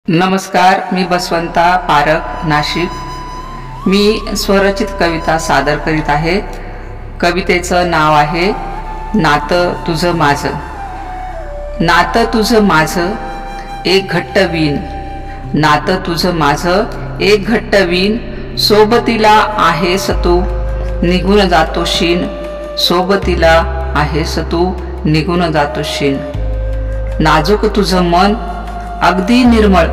नमस्कार, मी बसवंता पारख, नाशिक। मी स्वरचित कविता सादर करीत आहे। कवितेचं नाव आहे नातं तुझं माझं। नातं तुझं माझं एक घट्ट वीण, नातं तुझं माझं एक घट्ट वीण, सोबतीला आहेस तू निघून जातोशीन, सोबतीला आहेस तू निघून जातोशीन। नाजूक तुझं मन अगदी निर्मळ,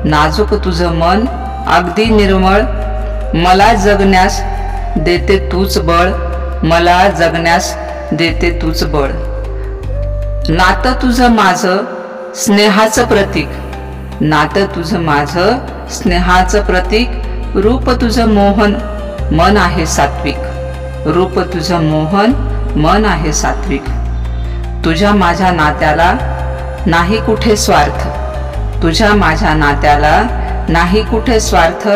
नाजूक तुझं मन अगदी निर्मळ, मला जगण्यास देते तूच बळ, मला जगण्यास देते तूच बळ। नातं तुझं माझं स्नेहाचं प्रतीक, नातं तुझं माझं स्नेहाचं प्रतीक, रूप तुझं मोहन मन आहे सात्विक, रूप तुझं मोहन मन आहे सात्विक। तुझ्या माझ्या नात्याला नाही कुठे स्वार्थ, तुझ्या माझ्या नात्याला नाही कुठे स्वार्थ,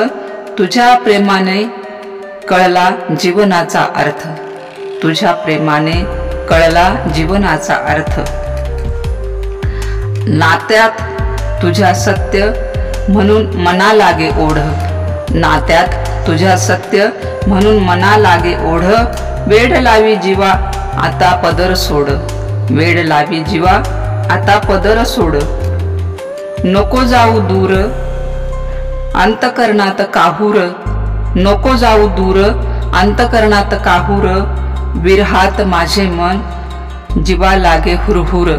तुझ्या प्रेमाने कळला जीवनाचा अर्थ, तुझ्या प्रेमाने कळला जीवनाचा अर्थ। नात्यात तुझ्या सत्य म्हणून मना लागे ओढ, नात्यात तुझ्या सत्य म्हणून मना लागे ओढ, वेड लावी जीवा आता पदर सोड, वेड लावी जीवा आता पदर सोड। नको जाऊ दूर अंतकरणात काहूर, नको जाऊ दूर अंतकरणात काहूर, विरहात माझे मन जीवा लागे हुरहुर।